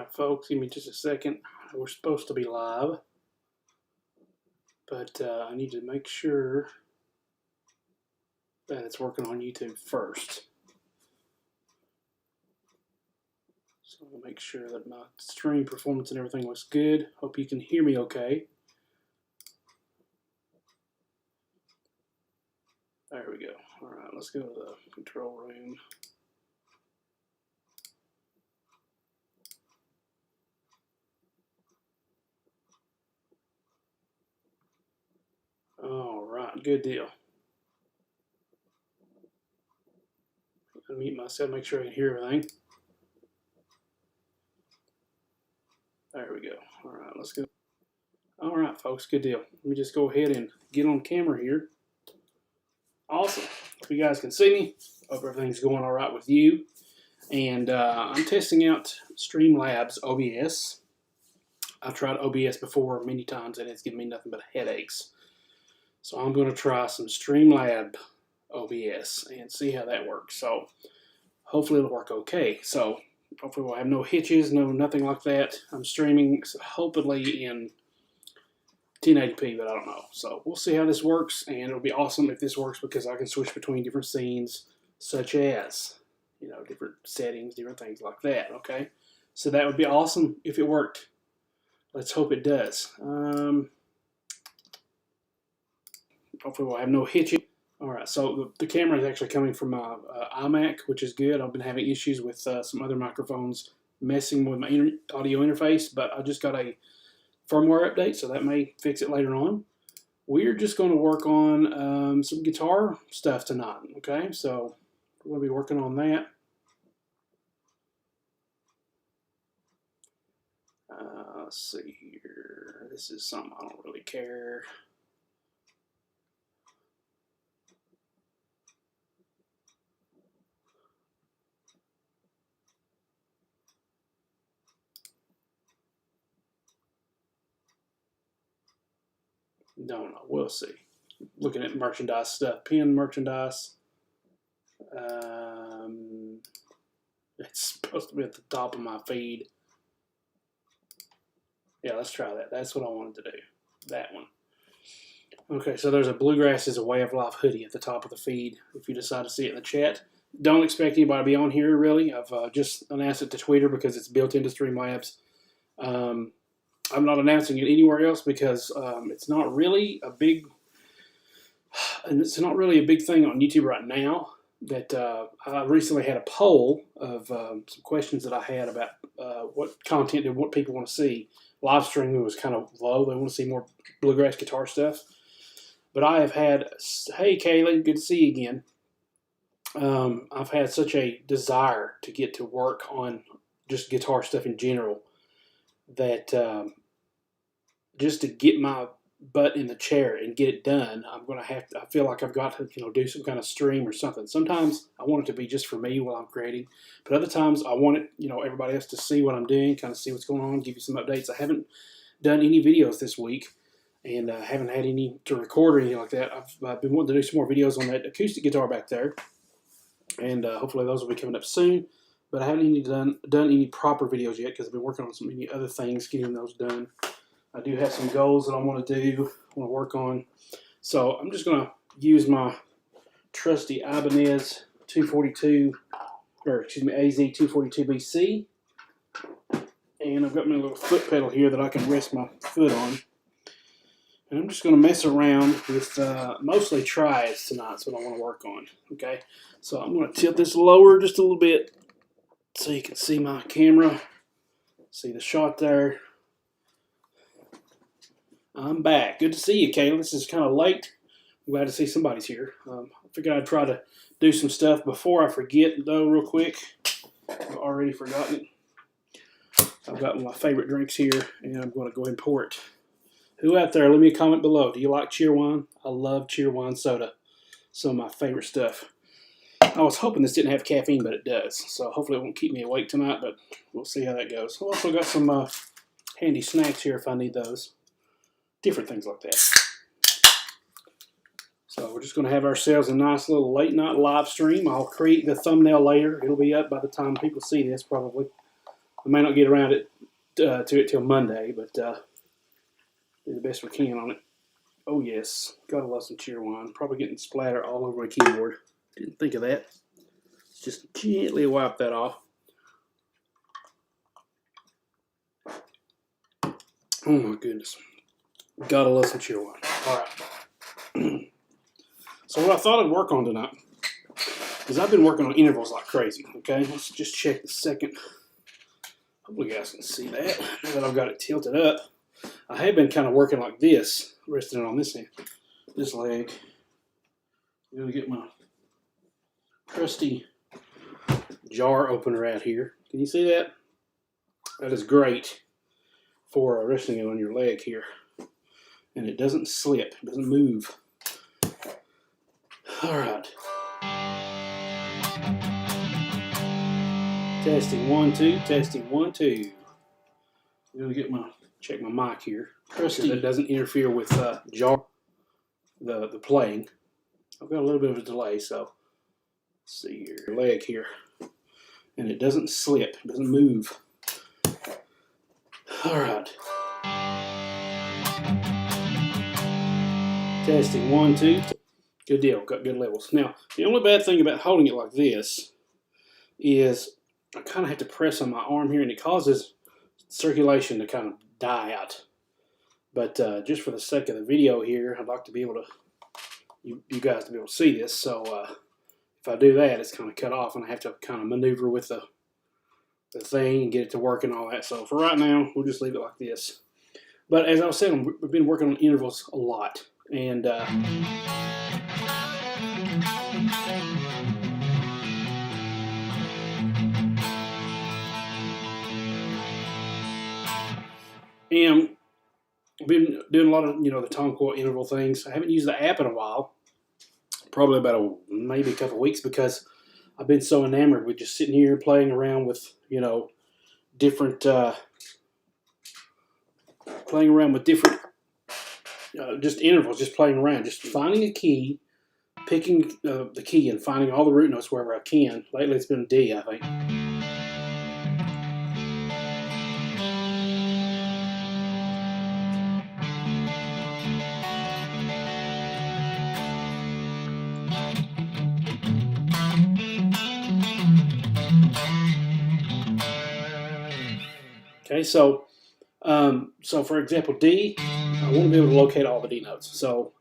Alright folks, give me just a second. We're supposed to be live, but I need to make sure that it's working on YouTube first. So I'll make sure that my stream performance and everything looks good. Hope you can hear me okay. There we go. Alright, let's go to the control room. Alright, good deal. Unmute myself, make sure I can hear everything. There we go. Alright, let's go. Alright folks, good deal. Let me just go ahead and get on camera here. Awesome. Hope you guys can see me. Hope everything's going alright with you. And I'm testing out Streamlabs OBS. I've tried OBS before many times and it's given me nothing but headaches. So I'm going to try some Streamlabs OBS and see how that works. So hopefully it'll work okay. So hopefully we'll have no hitches, nothing like that. I'm streaming hopefully in 1080p, but I don't know. So we'll see how this works, and it'll be awesome if this works because I can switch between different scenes, such as, you know, different settings, different things like that, okay? So that would be awesome if it worked. Let's hope it does. Hopefully we'll have no hitches. Alright, so the camera is actually coming from my iMac, which is good. I've been having issues with some other microphones messing with my audio interface, but I just got a firmware update, so that may fix it later on. We're just going to work on some guitar stuff tonight, okay? So we're going to be working on that. Let's see here. This is something I don't really care. No, we'll see. Looking at merchandise stuff, pin merchandise. It's supposed to be at the top of my feed. Yeah, let's try that. That's what I wanted to do. That one. Okay, so there's a Bluegrass is a Way of Life hoodie at the top of the feed. If you decide to see it in the chat, don't expect anybody to be on here really. I've just announced it to Twitter because it's built into Streamlabs. I'm not announcing it anywhere else because it's not really a big thing on YouTube right now. That I recently had a poll of some questions that I had about what content did what people want to see. Live streaming was kind of low. They want to see more bluegrass guitar stuff. But I have had, hey Kaylee, good to see you again. I've had such a desire to get to work on just guitar stuff in general that just to get my butt in the chair and get it done, I feel like I've got to, do some kind of stream or something. Sometimes I want it to be just for me while I'm creating, but other times I want it, everybody else to see what I'm doing, kind of see what's going on, give you some updates. I haven't done any videos this week, and I haven't had any to record or anything like that. I've been wanting to do some more videos on that acoustic guitar back there, and hopefully those will be coming up soon. But I haven't even done any proper videos yet because I've been working on so many other things, getting those done. I do have some goals that I want to do, want to work on. So I'm just going to use my trusty Ibanez 242, or excuse me, AZ 242BC. And I've got my little foot pedal here that I can rest my foot on. And I'm just going to mess around with mostly tries tonight. That's what I want to work on. Okay, so I'm going to tilt this lower just a little bit so you can see my camera, see the shot there. I'm back. Good to see you, Kayla. This is kind of late. I'm glad to see somebody's here. I figured I'd try to do some stuff before I forget, though, real quick. I've already forgotten it. I've got my favorite drinks here, and I'm going to go ahead and pour it. Who out there, leave me a comment below. Do you like Cheerwine? I love Cheerwine soda. Some of my favorite stuff. I was hoping this didn't have caffeine, but it does. So hopefully it won't keep me awake tonight, but we'll see how that goes. I've also got some handy snacks here if I need those. Different things like that. So we're just going to have ourselves a nice little late night live stream. I'll create the thumbnail later. It'll be up by the time people see this probably. I may not get around to it till Monday, but do the best we can on it. Oh yes, gotta love some cheer wine. Probably getting splatter all over my keyboard. Didn't think of that. Let's just gently wipe that off. Oh my goodness. Gotta love some cheer wine. Alright. So what I thought I'd work on tonight is I've been working on intervals like crazy. Okay, let's just check the second. Hopefully you guys can see that. Now that I've got it tilted up. I have been kind of working like this, resting it on this end, this leg. I'm gonna get my trusty jar opener out here. Can you see that? That is great for resting it on your leg here. And it doesn't slip, it doesn't move. All right. Testing 1 2, testing 1 2. I'm gonna get check my mic here. Trusty that doesn't interfere with the playing. I've got a little bit of a delay, so let's see here. Your leg here. And it doesn't slip, it doesn't move. All right. Testing 1 2. Good deal, got good levels. Now, the only bad thing about holding it like this is I kind of have to press on my arm here, and it causes circulation to kind of die out. But just for the sake of the video here, I'd like to be able to, you guys to be able to see this. So if I do that, it's kind of cut off, and I have to kind of maneuver with the thing and get it to work and all that. So for right now, we'll just leave it like this. But as I was saying, we've been working on intervals a lot. And I've been doing a lot of, the tone coil interval things. I haven't used the app in a while, probably about maybe a couple of weeks, because I've been so enamored with just sitting here playing around with, different, just intervals, just playing around, just finding a key, picking the key and finding all the root notes wherever I can. Lately it's been a D, I think. Okay, so for example, D, I want to be able to locate all the D notes. So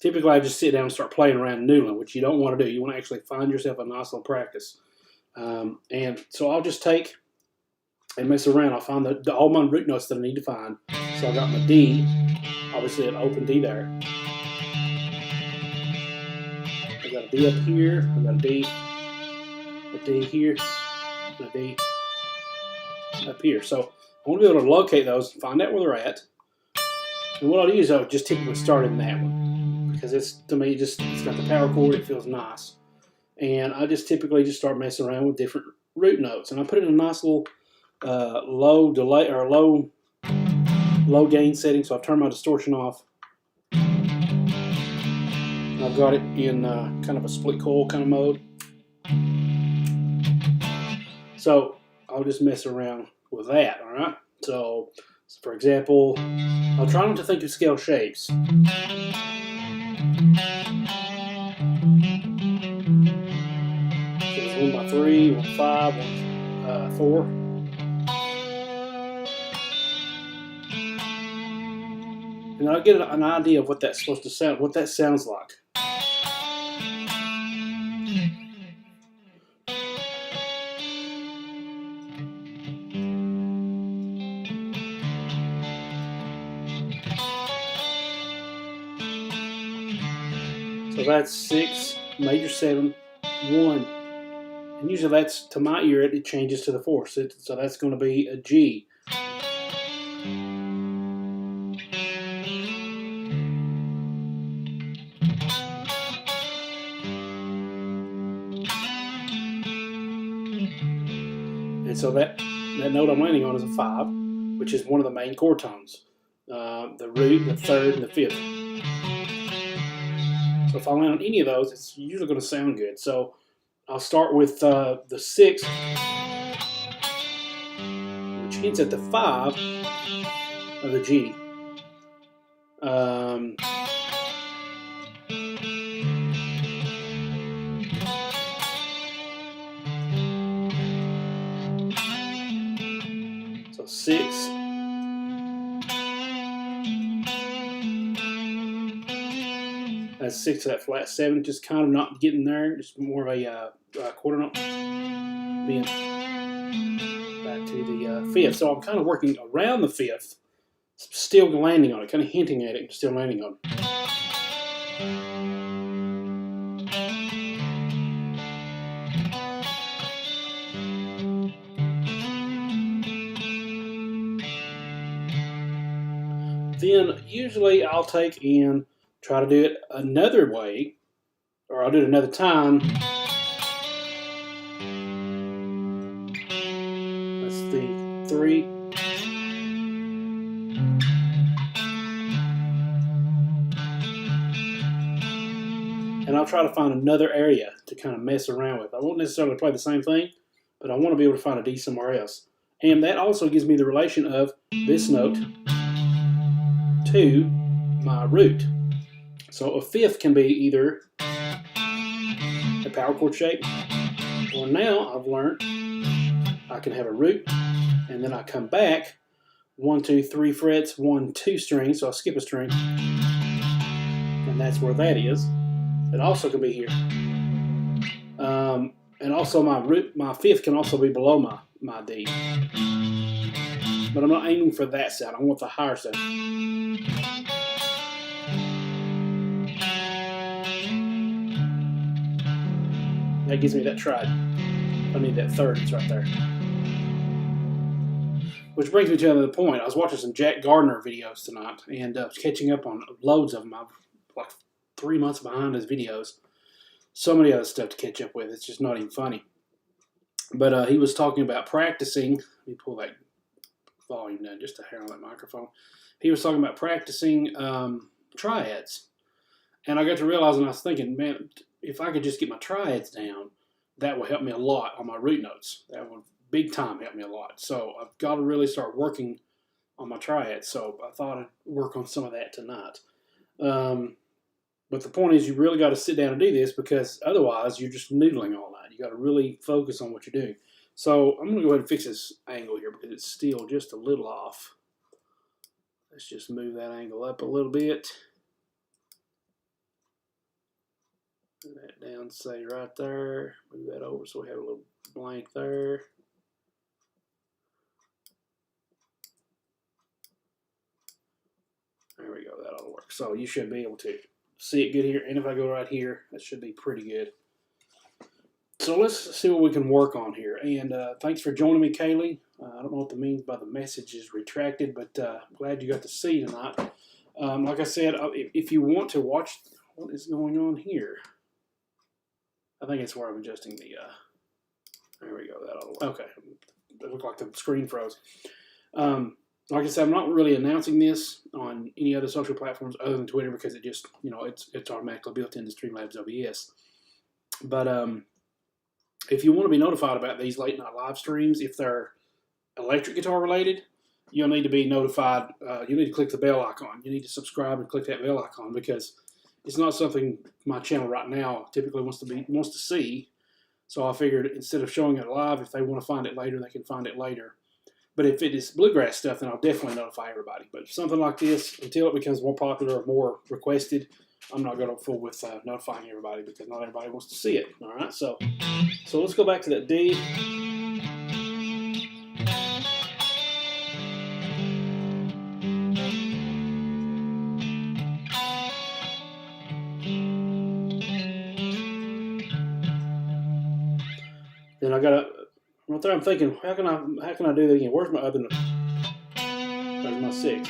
typically I just sit down and start playing around noodling, which you don't want to do. You want to actually find yourself a nice little practice. And so I'll just take and mess around. I'll find all my root notes that I need to find. So I got my D, obviously an open D there. I got a D up here, I got a D here, and a D up here. So I want to be able to locate those, find out where they're at. And what I'll do is I'll just typically start in that one, because it's, to me, it's got the power chord, it feels nice. And I just typically just start messing around with different root notes. And I put it in a nice little low delay, or low gain setting, so I've turned my distortion off. And I've got it in kind of a split coil kind of mode. So I'll just mess around with that, all right? So for example, I'll try not to think of scale shapes. So it's 1/3, 1/5, 1/4. And I'll get an idea of what that's supposed to sound, what that sounds like. So that's 6, major 7, 1. And usually that's, to my ear, it changes to the 4th. So that's going to be a G. And so that note I'm landing on is a 5, which is one of the main chord tones. The root, the 3rd, and the 5th. So if I land on any of those, it's usually going to sound good. So I'll start with the 6th. hints at the 5 of the G. So 6. That's 6 to that flat 7, just kind of not getting there, just more of a quarter note. Being back to the 5th. So I'm kind of working around the 5th, still landing on it, kind of hinting at it, and still landing on it. Then usually I'll take and try to do it another way, or I'll do it another time. That's the 3. And I'll try to find another area to kind of mess around with. I won't necessarily play the same thing, but I want to be able to find a D somewhere else. And that also gives me the relation of this note to my root. So a 5th can be either a power chord shape, or now I've learned I can have a root, and then I come back 1, 2, 3 frets, 1, 2 strings, so I'll skip a string, and that's where that is. It also can be here. And also my root, my 5th can also be below my D. But I'm not aiming for that sound, I want the higher sound. That gives me that triad. I need that 3rd, it's right there. Which brings me to another point. I was watching some Jack Gardner videos tonight, and I was catching up on loads of them. I'm like 3 months behind his videos. So many other stuff to catch up with. It's just not even funny. But he was talking about practicing. Let me pull that volume down just a hair on that microphone. He was talking about practicing triads. And I got to realizing, I was thinking, man, if I could just get my triads down, that would help me a lot on my root notes. That would big time help me a lot. So I've got to really start working on my triads. So I thought I'd work on some of that tonight. But the point is, you really got to sit down and do this, because otherwise you're just noodling all night. You got to really focus on what you're doing. So I'm going to go ahead and fix this angle here because it's still just a little off. Let's just move that angle up a little bit. Move that down, say right there. Move that over so we have a little blank there. There we go, that ought to work. So you should be able to see it good here. And if I go right here, that should be pretty good. So let's see what we can work on here. And thanks for joining me, Kaylee. I don't know what that means by the message is retracted, but I'm glad you got to see tonight. Like I said, if you want to watch what is going on here, I think it's where I'm adjusting the, there we go, that ought to work. Okay, it looked like the screen froze. Like I said, I'm not really announcing this on any other social platforms other than Twitter, because it just, you know, it's automatically built into Streamlabs OBS. But if you want to be notified about these late night live streams, if they're electric guitar related, you'll need to be notified. You need to click the bell icon. You need to subscribe and click that bell icon, because it's not something my channel right now typically wants to see. So I figured, instead of showing it live, if they want to find it later, they can find it later. But if it is bluegrass stuff, then I'll definitely notify everybody. But something like this, until it becomes more popular or more requested, I'm not going to fool with notifying everybody, because not everybody wants to see it. All right, so let's go back to that D. Then I got right there. I'm thinking, how can I do that again? Where's my other note? There's my 6.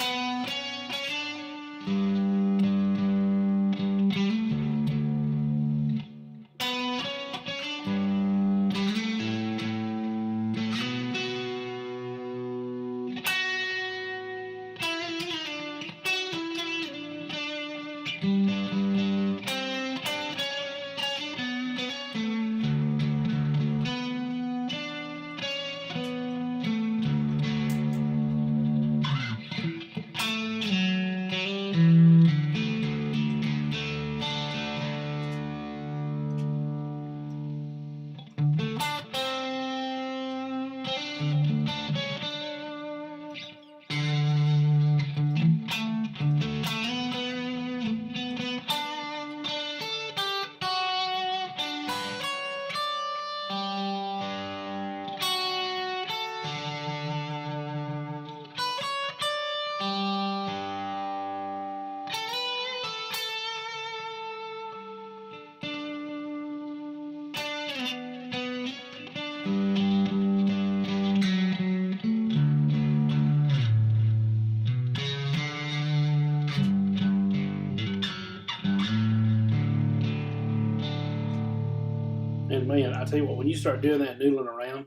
man, I tell you what, when you start doing that noodling around,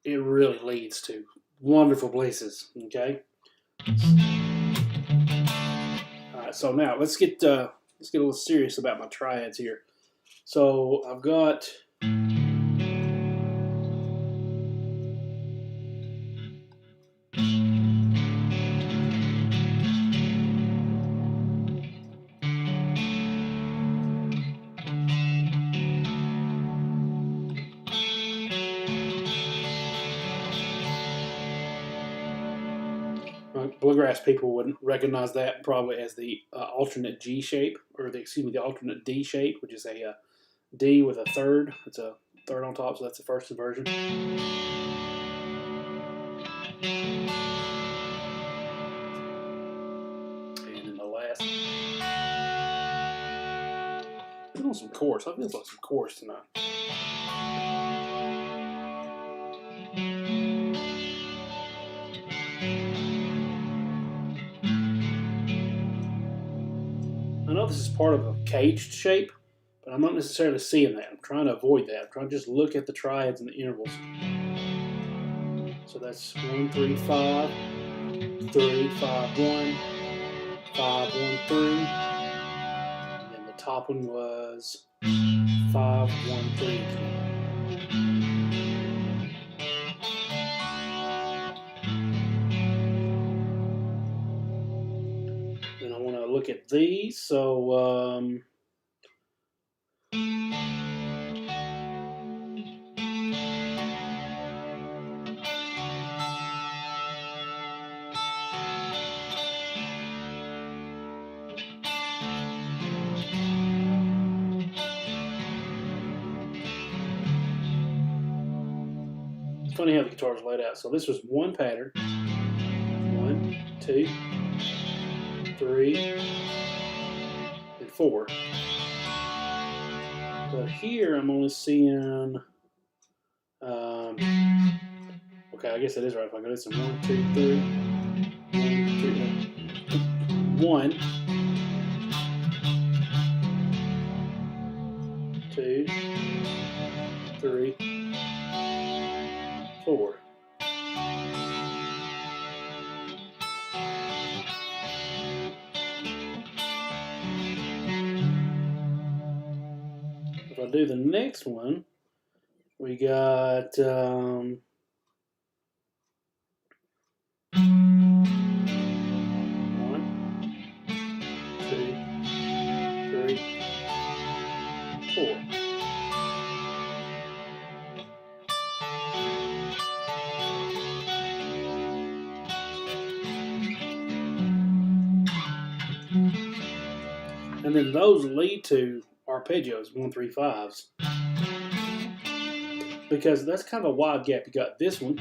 it really leads to wonderful places. Okay. All right. So now let's get a little serious about my triads here. So I've got. Bluegrass people would recognize that probably as the alternate G shape, or the alternate D shape, which is a D with a third. It's a third on top, so that's the first inversion. And then the last. I'm on some chorus. I feel like some chorus tonight. I know this is part of a caged shape, but I'm not necessarily seeing that. I'm trying to avoid that. I'm trying to just look at the triads and the intervals. So that's 1, 3, 5, 3, 5, 1, 5, 1, 3. And then the top one was 5, 1, 3. And I want to look at these. So it's funny how the guitar is laid out. So this was one pattern. 1, 2, 3, and 4. But here I'm only seeing. Okay, I guess it is right. If I go to some 1, 2, 3, 1, 2, 3, 4. If I do the next one, we got 1, 2, 3, 4. And then those lead to arpeggios, 1, 3, 5s. Because that's kind of a wide gap. You got this one,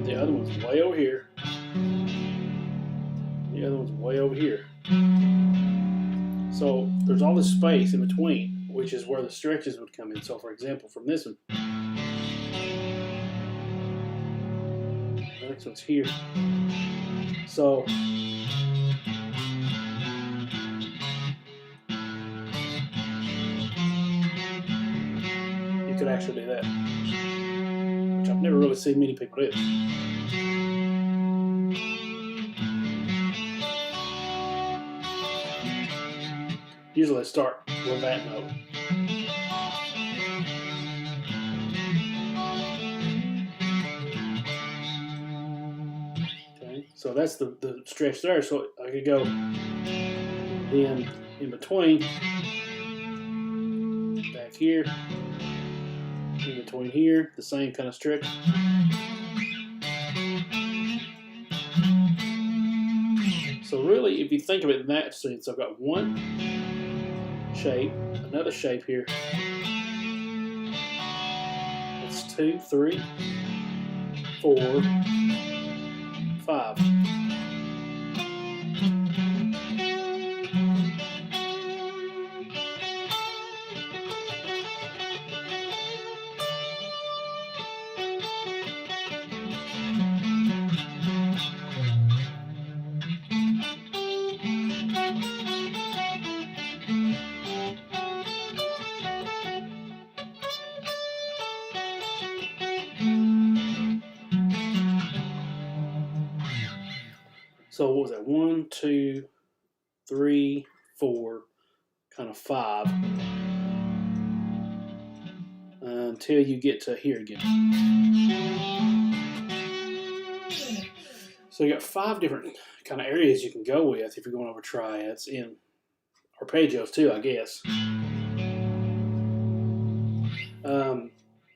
the other one's way over here, the other one's way over here. So there's all this space in between, which is where the stretches would come in. So for example, from this one, the next one's here. So could actually do that, which I've never really seen many people do. Usually I start with that note. Okay, so that's the stretch there. So I could go then in between, back here, in between here, the same kind of stretch. So really, if you think of it in that sense, I've got one shape, another shape here. That's 2, 3, 4, 5. So what was that? 1, 2, 3, 4, kind of 5, until you get to here again. So you got 5 different kind of areas you can go with if you're going over triads, in arpeggios too, I guess.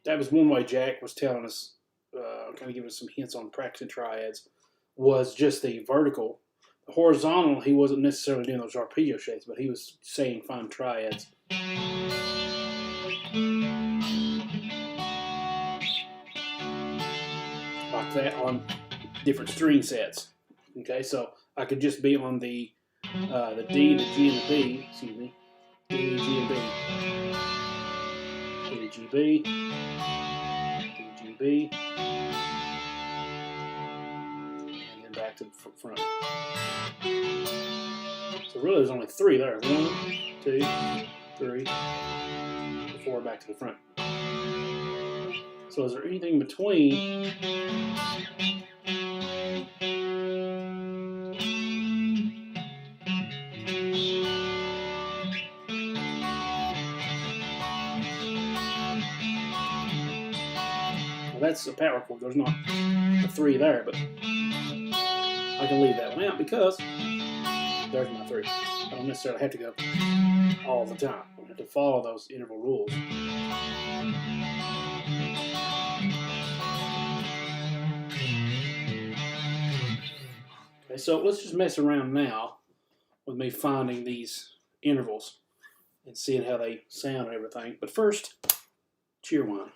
That was one way Jack was telling us, kind of giving us some hints on practicing triads, was just the vertical. The horizontal, he wasn't necessarily doing those arpeggio shapes, but he was saying find triads. Like that on different string sets. Okay, so I could just be on the D, the G, and the B. Excuse me. D, G, and B. D, G, B. D, G, B. And then back to the front. So really there's only 3 there. 1, 2, 3, 4, back to the front. So is there anything in between? Well, that's a power chord. There's not a 3 there, but I can leave that one out because there's my 3. I don't necessarily have to go all the time. I don't have to follow those interval rules. Okay, so let's just mess around now with me finding these intervals and seeing how they sound and everything. But first, cheer wine.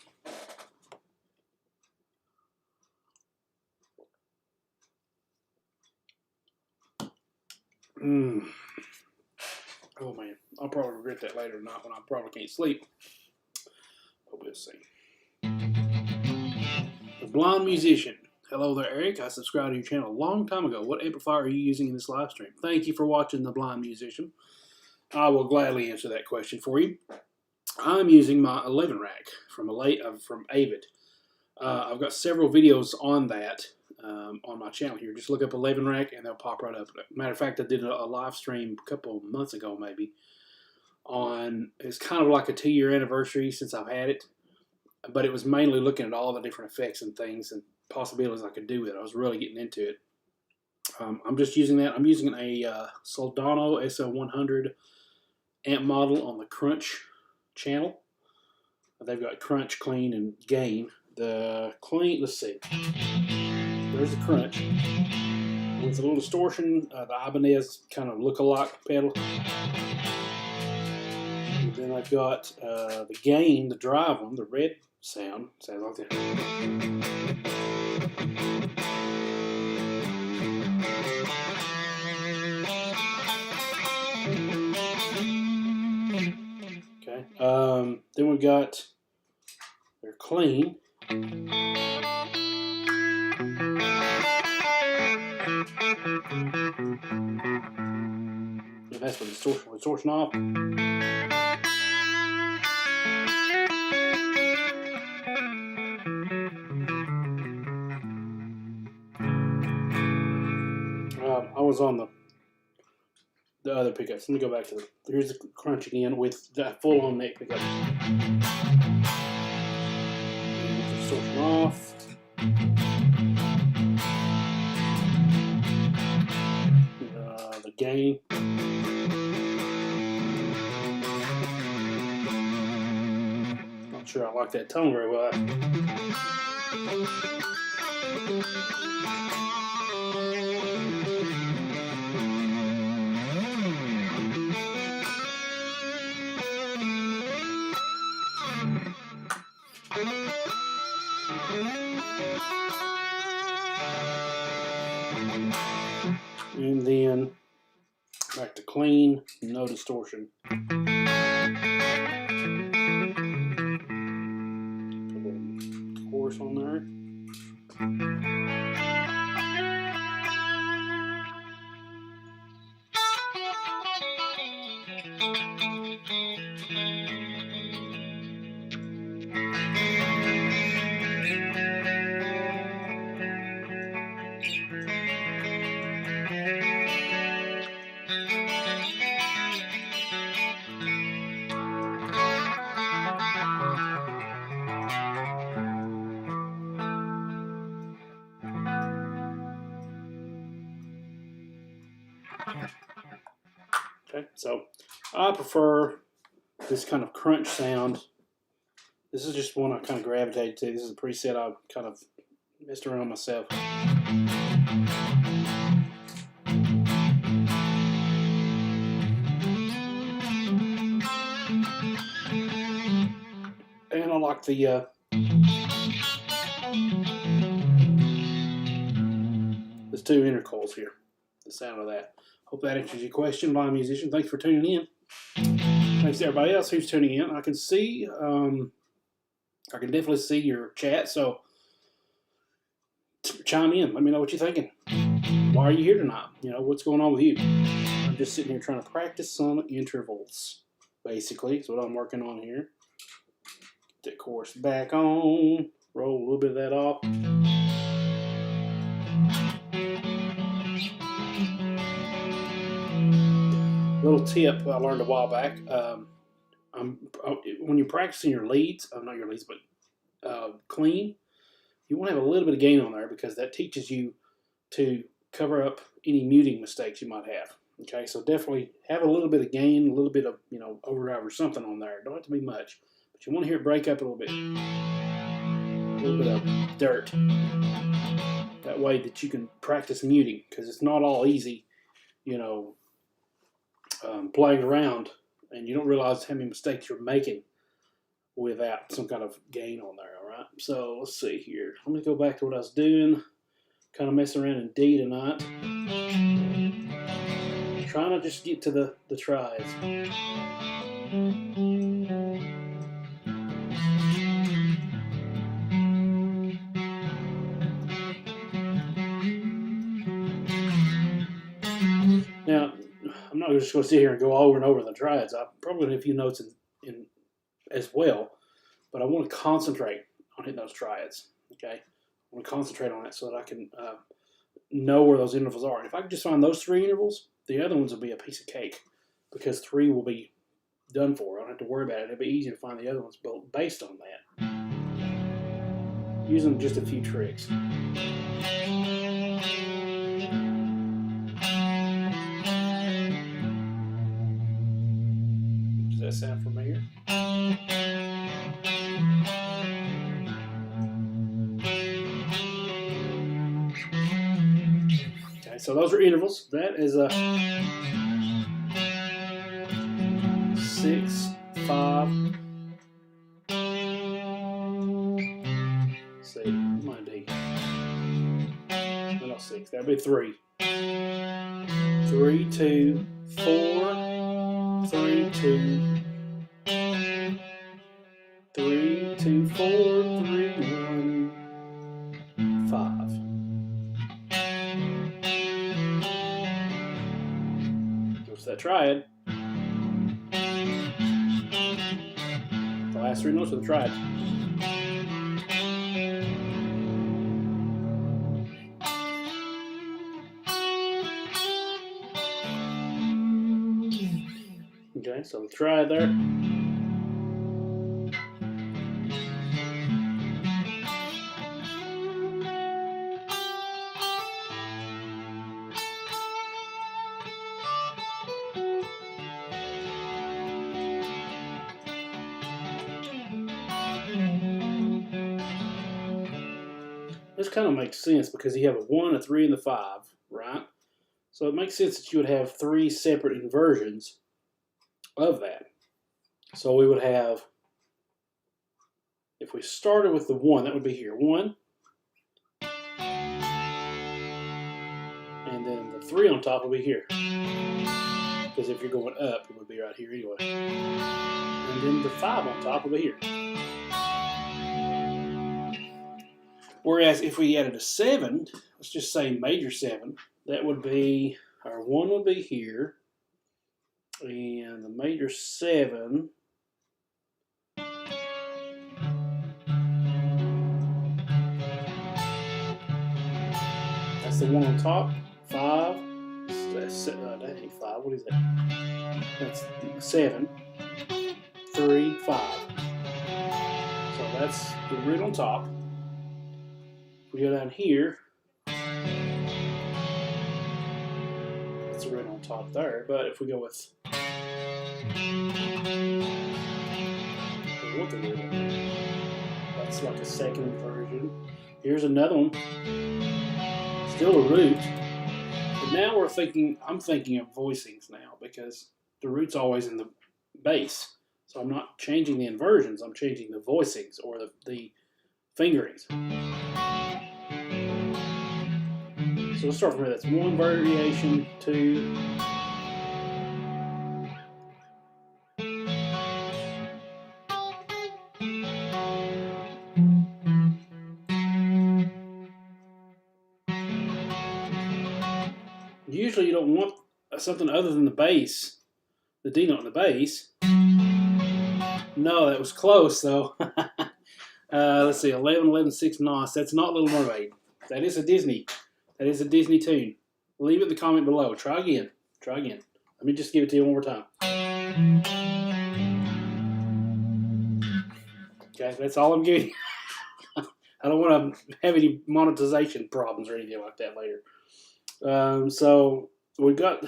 Oh man, I'll probably regret that later tonight when I probably can't sleep. But we'll see. The Blind Musician. Hello there, Eric. I subscribed to your channel a long time ago. What amplifier are you using in this live stream? Thank you for watching The Blind Musician. I will gladly answer that question for you. I'm using my 11 rack from Avid. I've got several videos on that on my channel here. Just look up 11 rack and they'll pop right up. Matter of fact, I did a live stream a couple of months ago maybe on, it's kind of like a 2-year anniversary since I've had it, but it was mainly looking at all the different effects and things and possibilities I could do with it. I was really getting into it. I'm just using that. I'm using a Soldano SL100 amp model on the Crunch channel. They've got Crunch, Clean, and Gain. The Clean, let's see. There's the Crunch with a little distortion. The Ibanez kind of look-alike pedal. And then I've got the Gain, the drive one, the red sounds like that. Okay. Then we've got their Clean. And that's with distortion off. I was on the other pickups. Let me go back to here's the Crunch again with that full-on neck pickup. Distortion off. The Gain. Not sure I like that tone very well. And then back to Clean, no distortion. Chorus on there. Okay, so I prefer this kind of crunch sound. This is just one I kind of gravitated to. This is a preset I kind of messed around myself. And I like the there's two intercools here. The sound of that. Hope that answers your question, blind musician. Thanks for tuning in. Thanks to everybody else who's tuning in. I can see, I can definitely see your chat, so chime in. Let me know what you're thinking. Why are you here tonight? You know, what's going on with you? I'm just sitting here trying to practice some intervals, basically. That's what I'm working on here. Get that chorus back on. Roll a little bit of that off. Little tip I learned a while back. When you're practicing your leads, not your leads, but clean, you want to have a little bit of gain on there because that teaches you to cover up any muting mistakes you might have. Okay, so definitely have a little bit of gain, a little bit of, you know, overdrive or something on there. Don't have to be much, but you want to hear it break up a little bit. A little bit of dirt. That way that you can practice muting, because it's not all easy, you know, playing around and you don't realize how many mistakes you're making without some kind of gain on there. All right, so let's see here. Let me go back to what I was doing. Kind of messing around in D tonight. Trying to just get to the triads. Now, I'm not just going to sit here and go over and over the triads. I'm probably going to have a few notes in as well, but I want to concentrate on hitting those triads. Okay, I want to concentrate on it so that I can know where those intervals are. And if I can just find those three intervals, the other ones will be a piece of cake because three will be done for. I don't have to worry about it. It'll be easy to find the other ones based on that. Using just a few tricks. Does that sound familiar? Okay, so those are intervals. That is a 6, 5. Let's see, what might D? No, 6. That'd be 3. 3, 2, 4, 3, 2. 3, 2, 4, 3, 1, 5. There's that triad. The last three notes of the triad. Okay, so the triad there. This kind of makes sense because you have a 1, a 3, and the 5, right? So it makes sense that you would have 3 separate inversions of that. So we would have, if we started with the 1, that would be here. 1. And then the 3 on top will be here. Because if you're going up, it would be right here anyway. And then the 5 on top will be here. Whereas if we added a 7, let's just say major 7, that would be, our 1 would be here, and the major 7, that's the 1 on top, 5, that ain't 5, what is that? That's 7, 3, 5. So that's the root on top. We go down here, that's the root on top there, but if we go with What the root? That's like a second version. Here's another one. Still a root. But now I'm thinking of voicings now because the root's always in the bass. So I'm not changing the inversions, I'm changing the voicings or the fingerings. So let's start from here. That's one variation, two. Usually you don't want something other than the bass, the D note in the bass. No, that was close though. Let's see, 11, 11, 6 NOS. That's not Little Mermaid. That is a Disney. That is a Disney tune. Leave it in the comment below. Try again. Try again. Let me just give it to you one more time. Okay, that's all I'm getting. I don't want to have any monetization problems or anything like that later. So we've got,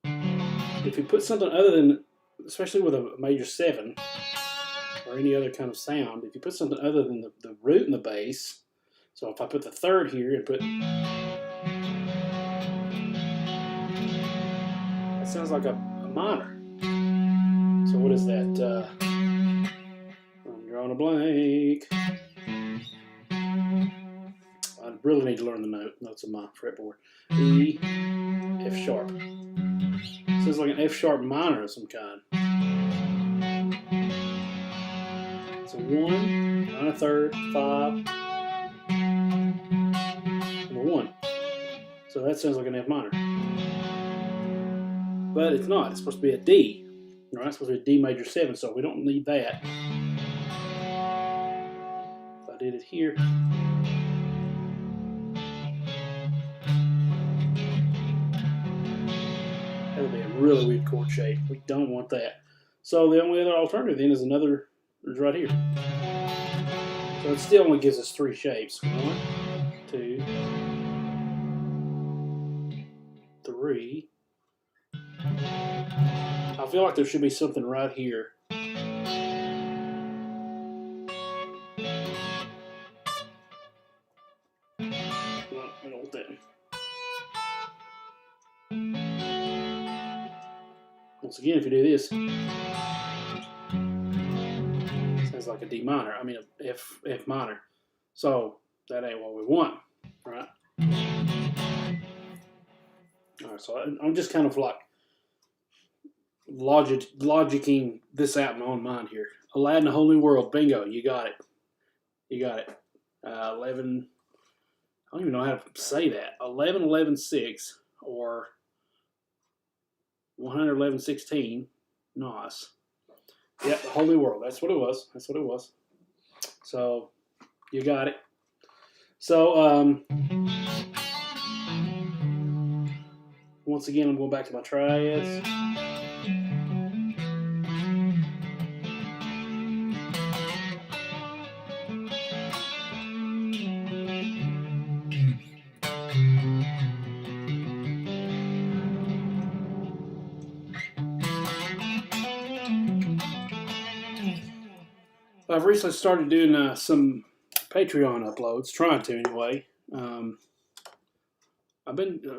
if you put something other than, especially with a major 7 or any other kind of sound, if you put something other than the root and the bass, so if I put the third here and put, that sounds like a minor. So what is that? I'm drawing a blank. I really need to learn the notes of my fretboard. E, F sharp. Sounds like an F sharp minor of some kind. So 1, 9 1/3, 5, and a 1. So that sounds like an F minor. But it's not. It's supposed to be a D. Right? It's supposed to be a D major 7, so we don't need that. If I did it here. That would be a really weird chord shape. We don't want that. So the only other alternative then is right here. So it still only gives us 3 shapes. 1, 2, 3. I feel like there should be something right here. No, I don't want that. Once again, if you do this, sounds like a D minor. I mean, a F minor. So that ain't what we want, right? All right. So I'm just kind of like logicking this out in my own mind here. Aladdin, a Whole New World. Bingo. You got it. You got it. 11. I don't even know how to say that. 11, 11, 6 or 111, 16 NOS. Yep, the Whole New World. That's what it was. That's what it was. So you got it. So once again, I'm going back to my triads. I've recently started doing some Patreon uploads, trying to anyway.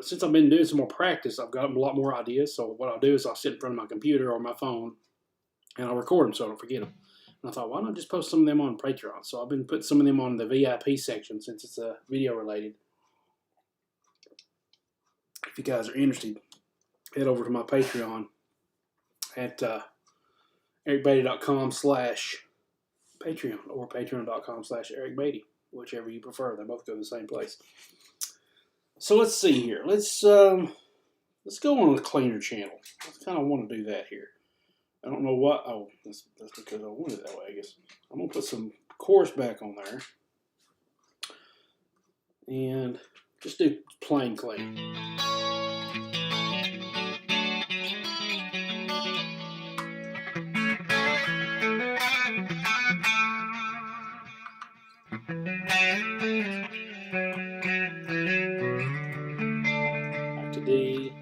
Since I've been doing some more practice, I've got a lot more ideas. So what I'll do is I'll sit in front of my computer or my phone, and I'll record them so I don't forget them. And I thought, why not just post some of them on Patreon? So I've been putting some of them on the VIP section since it's video related. If you guys are interested, head over to my Patreon at ericbeatty.com/Patreon or patreon.com/ericbeatty, whichever you prefer. They both go to the same place. So let's see here. Let's go on a cleaner channel. I kind of want to do that here. I don't know what. Oh, that's because I wanted it that way, I guess. I'm gonna put some chorus back on there and just do plain clean. Back to D.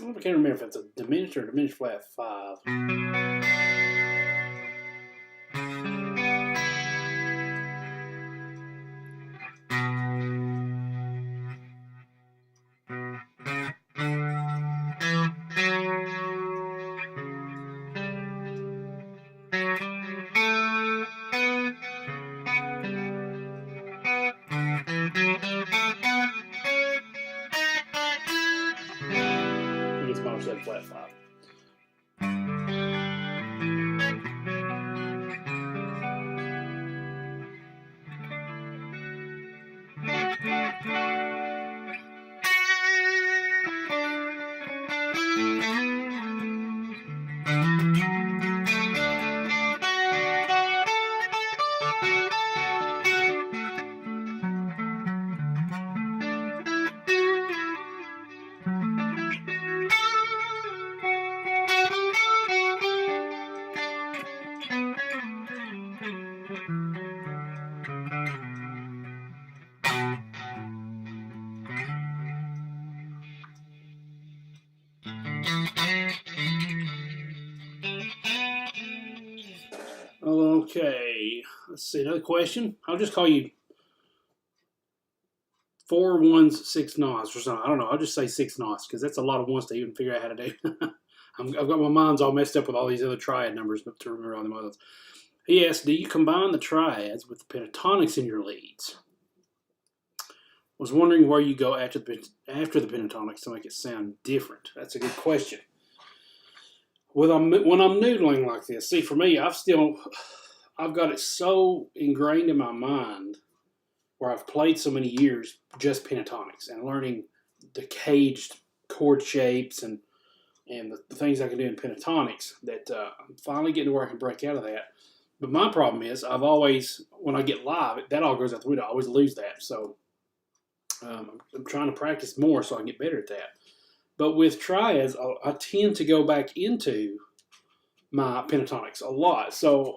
I can't remember if it's a diminished or diminished flat 5. It's minor 7 flat 5. Okay, let's see, another question. I'll just call you 4 ones, 6 nos or something. I don't know. I'll just say 6 nos because that's a lot of ones to even figure out how to do. I've got my mind's all messed up with all these other triad numbers to remember all them others. He asked, do you combine the triads with the pentatonics in your leads? Was wondering where you go after the pentatonics to make it sound different. That's a good question. When I'm noodling like this, see, for me, I've got it so ingrained in my mind where I've played so many years just pentatonics and learning the caged chord shapes and the things I can do in pentatonics that I'm finally getting to where I can break out of that. But my problem is I've always, when I get live, that all goes out the window. I always lose that. So I'm trying to practice more so I can get better at that. But with triads, I tend to go back into my pentatonics a lot. So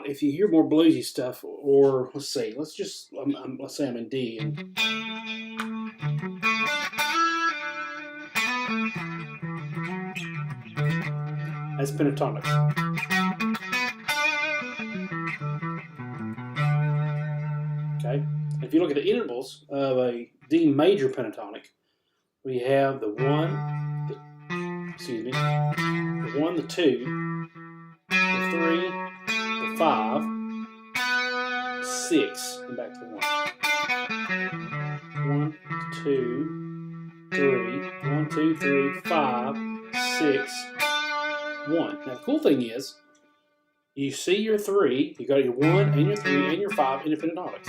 if you hear more bluesy stuff, or let's say I'm in D. That's pentatonics. Okay. If you look at the intervals of a D major pentatonic, we have the 1, the 1, the 2, the 3, the 5, 6, and back to the 1. 1, 2, 3, 1, 2, 3, 5, 6, 1. Now the cool thing is, you see your 3, you got your 1 and your 3 and your 5 in the pentatonics.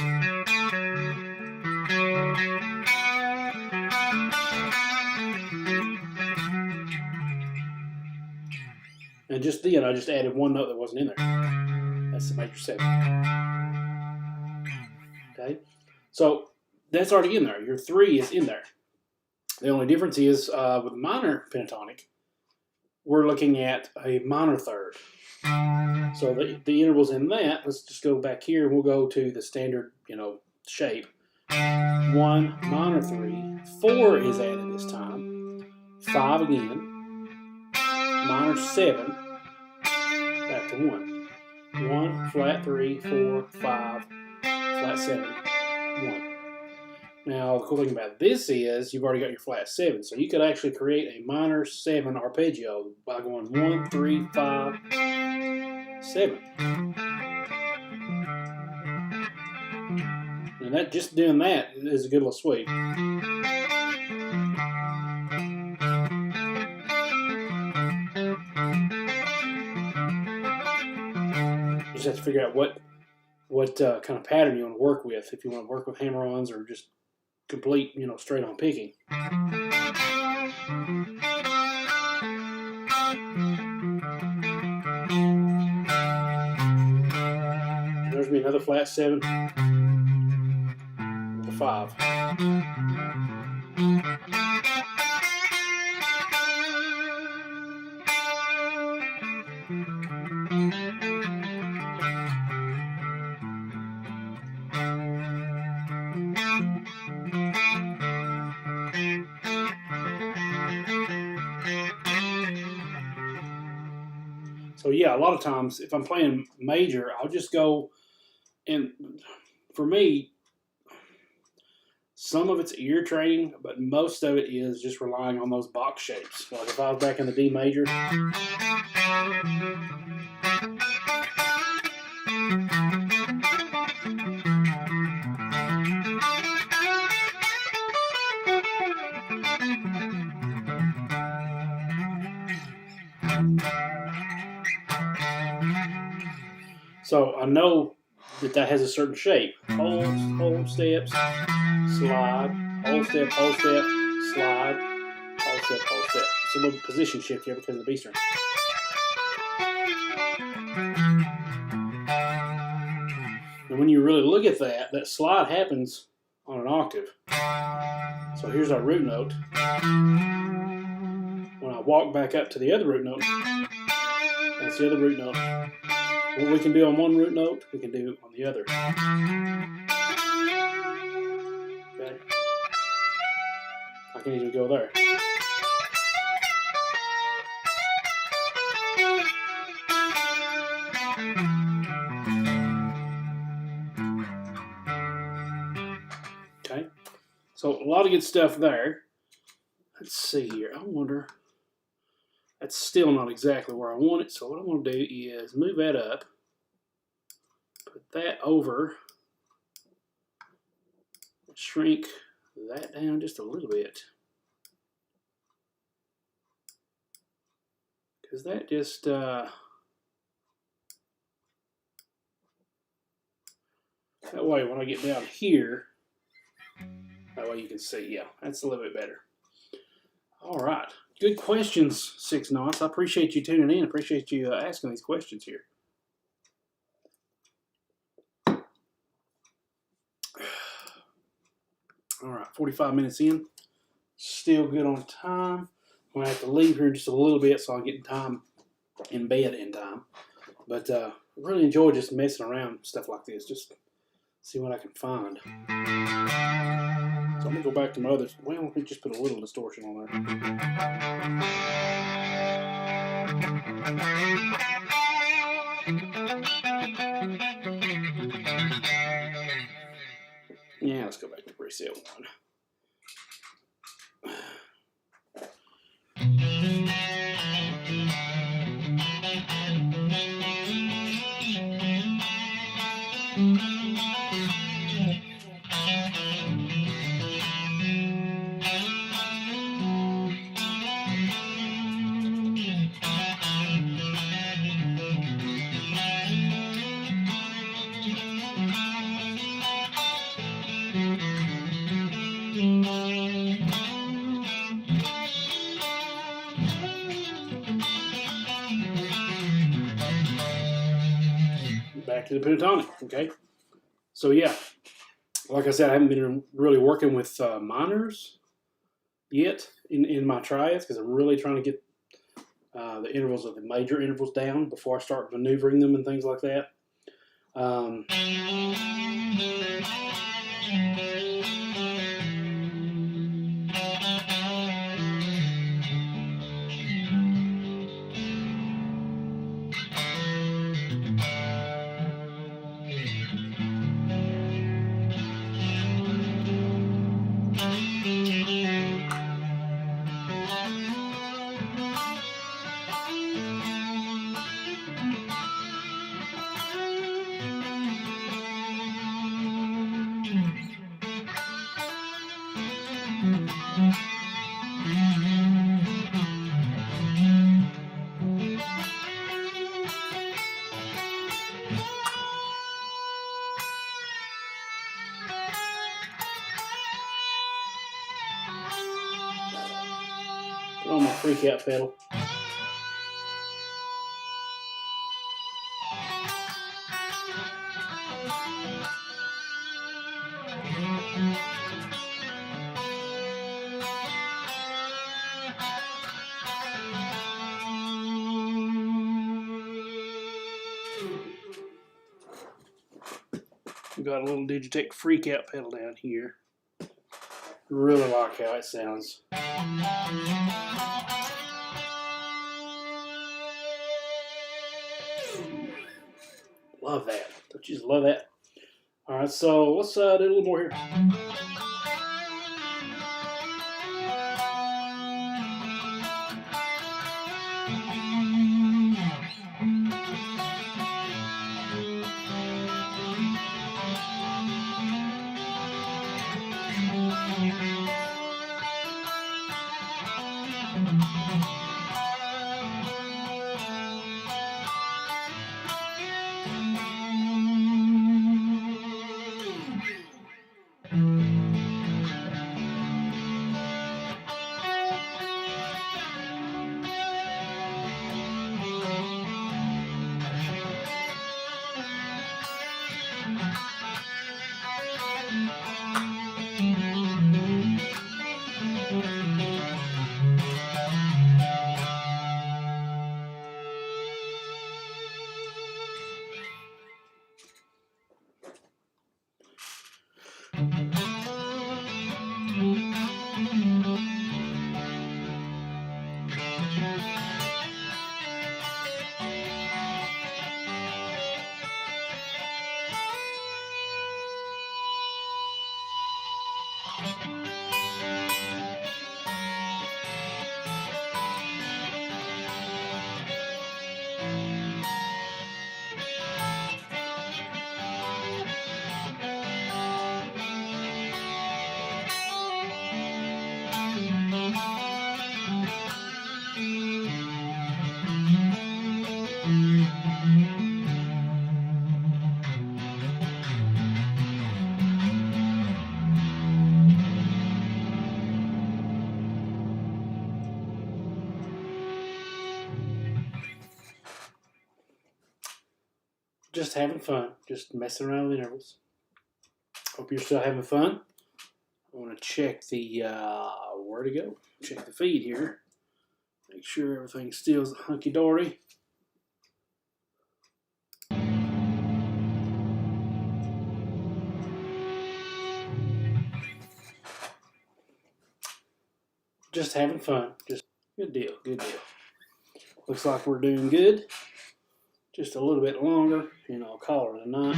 And just then, I just added one note that wasn't in there. That's the major 7. Okay, so that's already in there. Your 3 is in there. The only difference is with minor pentatonic, we're looking at a minor third. So the intervals in that, let's just go back here and we'll go to the standard, shape. 1 minor 3, 4 is added this time, 5 again, minor 7, back to 1. 1, flat 3, 4, 5, flat 7, 1. Now, the cool thing about this is you've already got your flat 7, so you could actually create a minor 7 arpeggio by going 1, 3, 5, 7. And that, just doing that is a good little sweep. You just have to figure out what kind of pattern you want to work with. If you want to work with hammer-ons or just complete, straight on picking. There's me another flat 7 with a 5. So yeah, a lot of times if I'm playing major, I'll just go, and for me, some of it's ear training, but most of it is just relying on those box shapes. Like if I was back in the D major, so I know that has a certain shape. Hold, steps, slide, hold step, slide, hold step, hold step. It's a little position shift here because of the B string. And when you really look at that slide happens on an octave. So here's our root note. When I walk back up to the other root note, that's the other root note. What we can do on one root note, we can do on the other. Okay. I can even go there. Okay. So a lot of good stuff there. Let's see here. I wonder. That's still not exactly where I want it, so what I'm going to do is move that up, put that over, shrink that down just a little bit, because that just, that way when I get down here, that way you can see, yeah, that's a little bit better. All right. Good questions, 6 Knots. I appreciate you tuning in. I appreciate you asking these questions here. All right, 45 minutes in. Still good on time. I'm going to have to leave here in just a little bit so I'll get in bed in time. But I really enjoy just messing around with stuff like this. Just see what I can find. So I'm going to go back to my others. Well, let me just put a little distortion on there. Yeah, let's go back to preset 1. Back to the pentatonic, okay? So yeah, like I said, I haven't been really working with minors yet in my triads because I'm really trying to get the intervals of the major intervals down before I start maneuvering them and things like that. Put on my freak out pedal. We got a little Digitech freak out pedal down here. Really like how it sounds. Love that. Don't you just love that? All right, so let's do a little more here. Just having fun, just messing around with the intervals. Hope you're still having fun. I want to check the, where to go? Check the feed here. Make sure everything's still hunky-dory. Just having fun. Just good deal, good deal. Looks like we're doing good. Just a little bit longer, and I'll call it a night.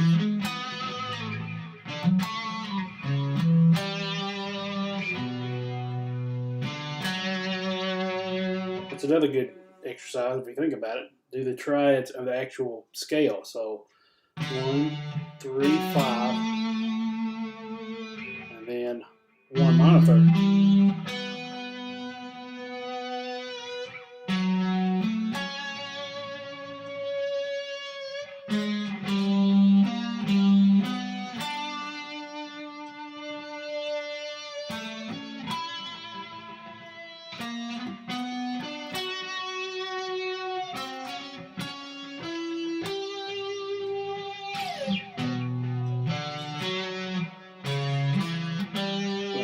It's another good exercise if you think about it. Do the triads of the actual scale. So 1, 3, 5, and then 1 minor third.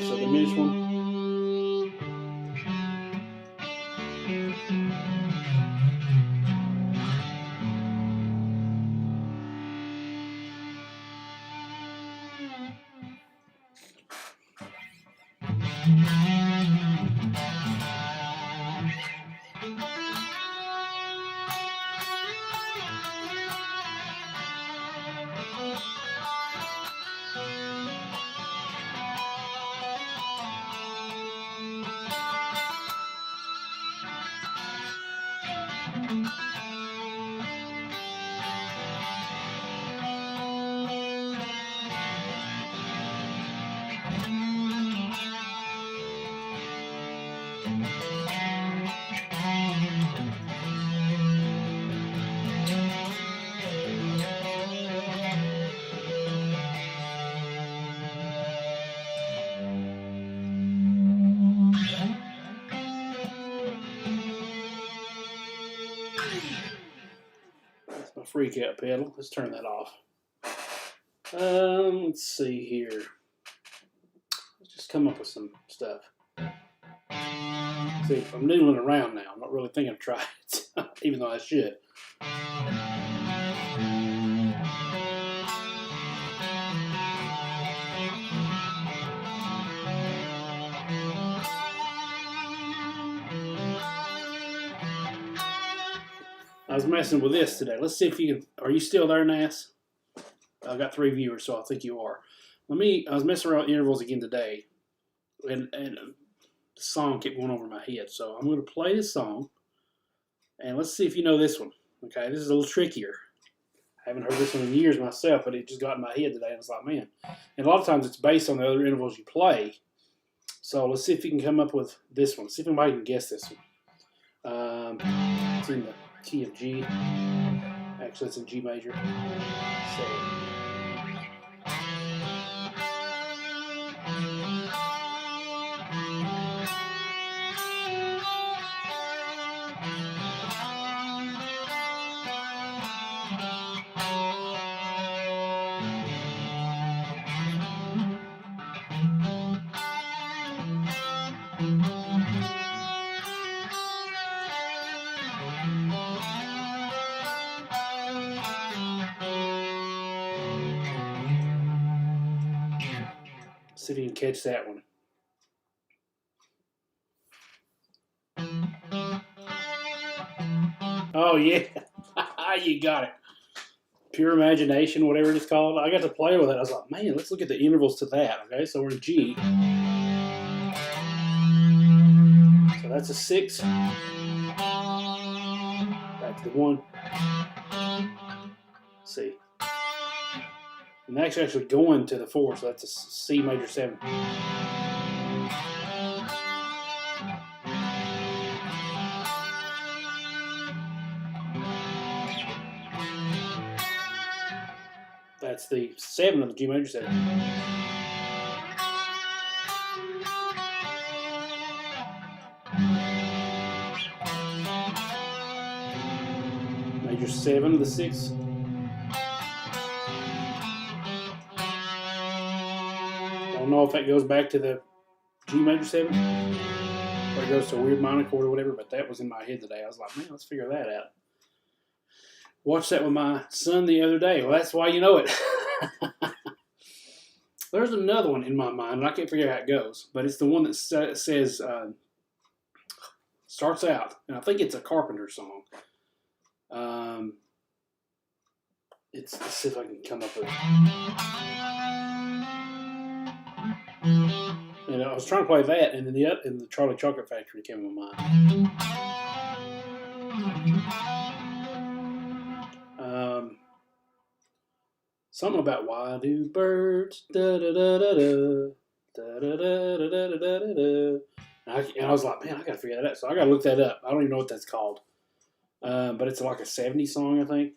So the diminished one. That's my freak out pedal. Let's turn that off. Let's see here. Let's just come up with some stuff. See, I'm noodling around now. I'm not really thinking of trying it, even though I should. I was messing with this today. Let's see if you can. Are you still there, Nas? I've got 3 viewers, so I think you are. I was messing around with intervals again today, and the song kept going over my head. So I'm going to play this song, and let's see if you know this one. Okay, this is a little trickier. I haven't heard this one in years myself, but it just got in my head today, and it's like, man. And a lot of times it's based on the other intervals you play. So let's see if you can come up with this one. See if anybody can guess this one. It's in the key of G. Actually, it's in G major. So. See if you can catch that one. Oh, yeah. You got it. Pure Imagination, whatever it's called. I got to play with it. I was like, man, let's look at the intervals to that. Okay, so we're in G. So that's a 6. Back to the 1. C. And that's actually going to the 4, so that's a C major 7. That's the 7 of the G major 7. Major 7 of the 6. I don't know if that goes back to the G major 7 or it goes to a weird minor chord or whatever, but that was in my head today. I was like, man, let's figure that out. Watched that with my son the other day. Well, that's why you know it. There's another one in my mind, and I can't figure out how it goes, but it's the one that says, starts out, and I think it's a Carpenter song. Let's see if I can come up with it. And I was trying to play that, and then the Charlie Chocolate Factory came to my mind. Something about why do birds da da da da da da da da da da da da. And I was like, man, I gotta figure that out. So I gotta look that up. I don't even know what that's called, but it's like a '70s song, I think.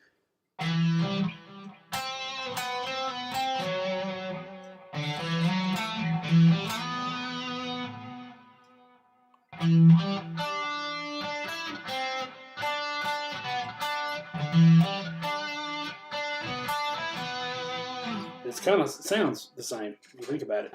It's kind of sounds the same if you think about it.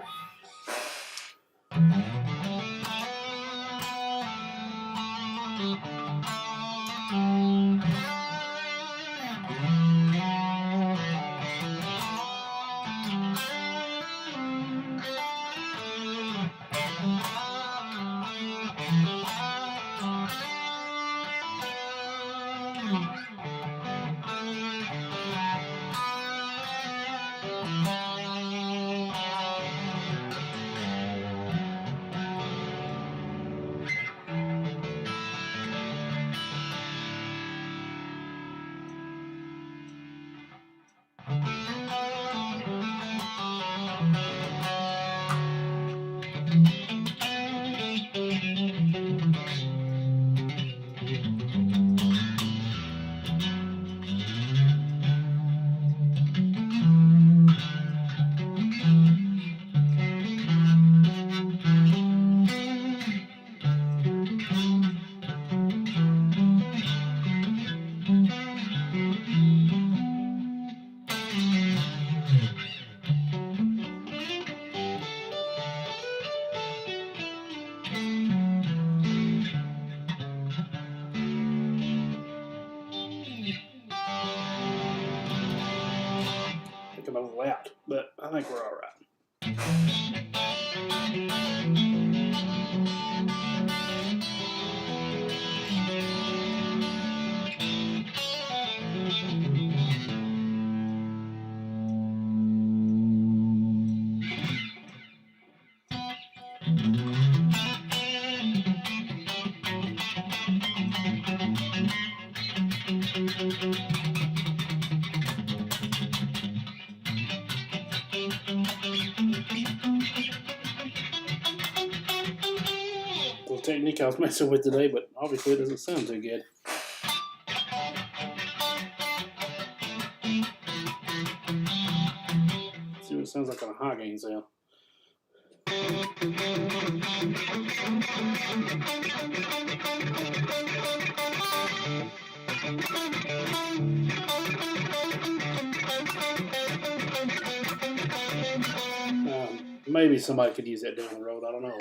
think we're all right. Technique I was messing with today, but obviously it doesn't sound too good. Let's see what it sounds like on a high gain sound. Maybe somebody could use that down the road. I don't know.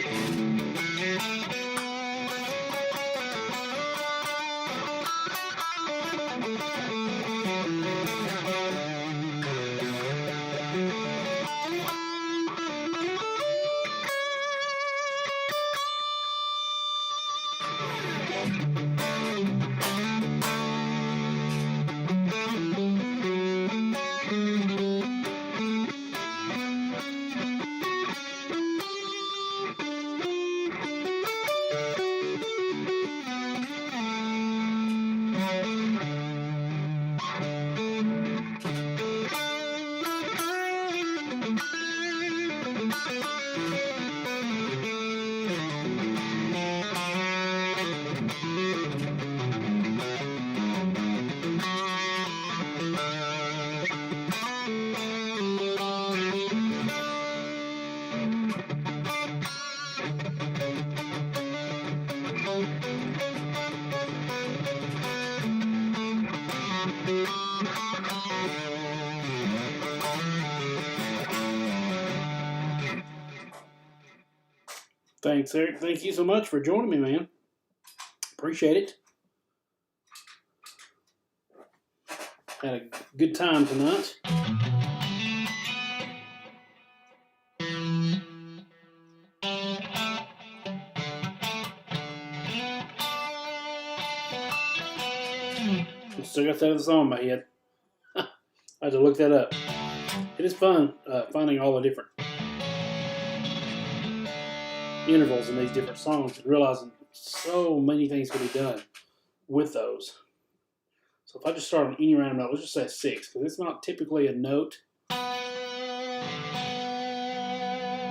Thanks, Eric. Thank you so much for joining me, man. Appreciate it. Had a good time tonight. Still got that song in my head. I had to look that up. It is fun finding all the different intervals in these different songs and realizing so many things can be done with those. So if I just start on any random note, let's just say 6, because it's not typically a note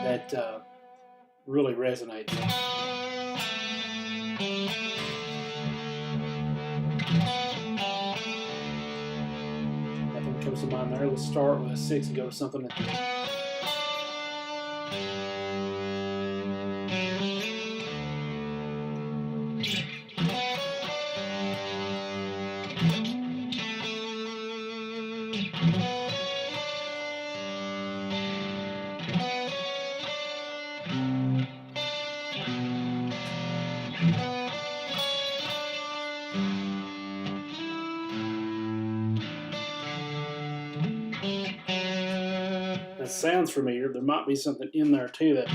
that really resonates. Nothing comes to mind there. Let's start with a 6 and go to something that sounds familiar. There might be something in there too that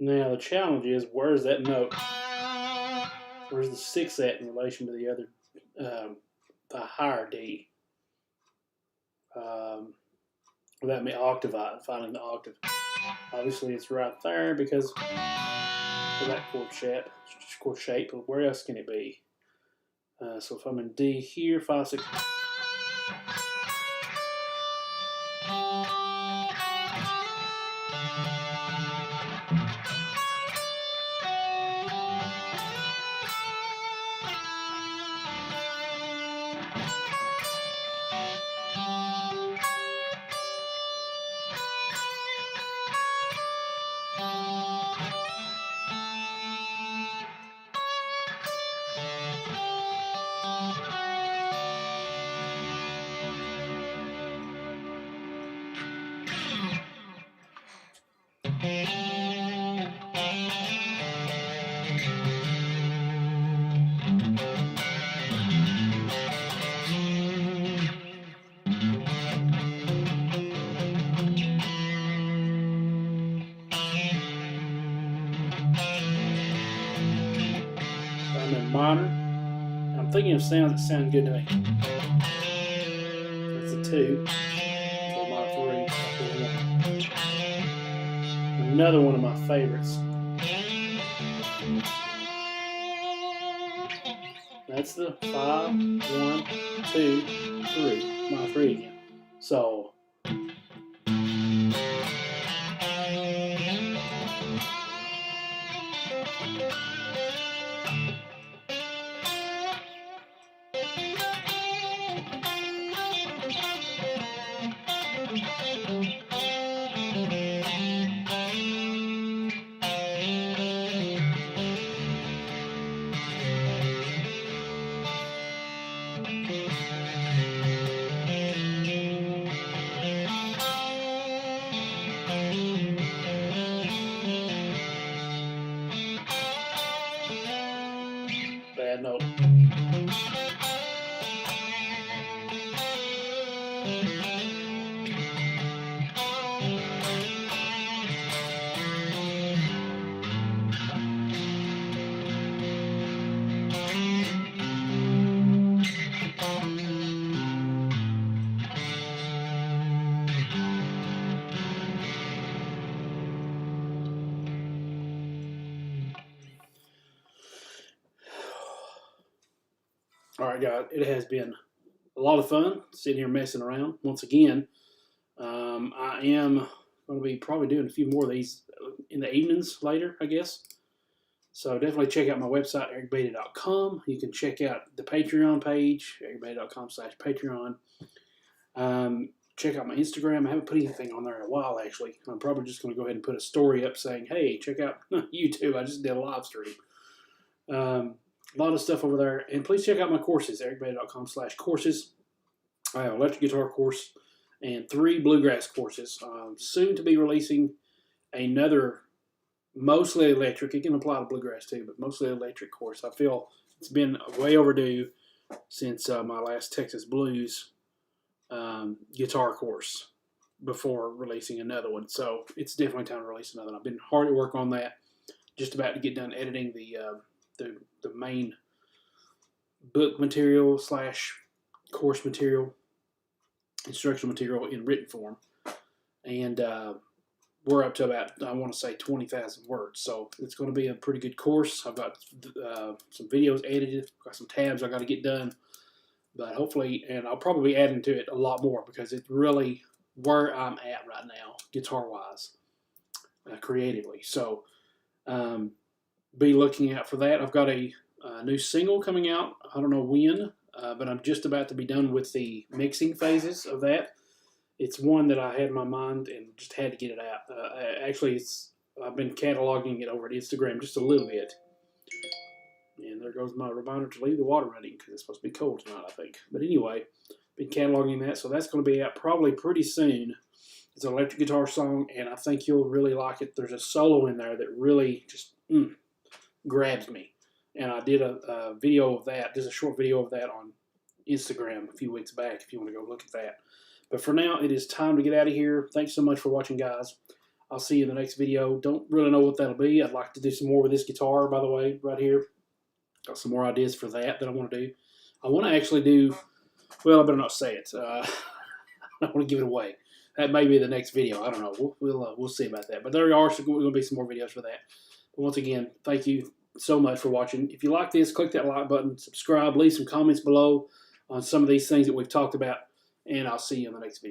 now the challenge is, where's that note? Where's the 6 at in relation to the other, the higher D? Without me finding the octave. Obviously it's right there because of that chord shape, but where else can it be? So if I'm in D here, 5, 6. I'm in minor, and I'm thinking of sounds that sound good to me. That's a 2. So minor 3. Another one of my favorites. That's the 5, 1, 2, 3. Minor 3 again. So bad note. All right, guys, it has been a lot of fun sitting here messing around. Once again, I am going to be probably doing a few more of these in the evenings later, I guess. So definitely check out my website, ericbeatty.com. You can check out the Patreon page, ericbeatty.com/Patreon. Check out my Instagram. I haven't put anything on there in a while, actually. I'm probably just going to go ahead and put a story up saying, hey, check out YouTube. I just did a live stream. A lot of stuff over there. And please check out my courses, ericbeatty.com/courses. I have an electric guitar course and 3 bluegrass courses. Soon to be releasing another mostly electric. It can apply to bluegrass too, but mostly electric course. I feel it's been way overdue since my last Texas Blues guitar course before releasing another one. So it's definitely time to release another one. I've been hard at work on that. Just about to get done editing the main book material / course material, instructional material in written form. And we're up to about, I want to say, 20,000 words. So it's going to be a pretty good course. I've got some videos edited, got some tabs I got to get done. But hopefully, and I'll probably be adding to it a lot more because it's really where I'm at right now, guitar-wise, creatively. So be looking out for that. I've got a new single coming out. I don't know when, but I'm just about to be done with the mixing phases of that. It's one that I had in my mind and just had to get it out. Actually, I've been cataloging it over at Instagram just a little bit. And there goes my reminder to leave the water running because it's supposed to be cold tonight, I think. But anyway, been cataloging that, so that's going to be out probably pretty soon. It's an electric guitar song, and I think you'll really like it. There's a solo in there that really just grabs me. And I did a video of that, just a short video of that on Instagram a few weeks back if you want to go look at that. But for now, it is time to get out of here. Thanks so much for watching, guys. I'll see you in the next video. Don't really know what that'll be. I'd like to do some more with this guitar, by the way, right here. Got some more ideas for that I want to do. I want to actually do, well, I better not say it. I don't want to give it away. That may be the next video. I don't know. We'll see about that. But there are going to be some more videos for that. But once again, thank you so much for watching. If you like this, click that like button, subscribe, leave some comments below on some of these things that we've talked about, and I'll see you in the next video.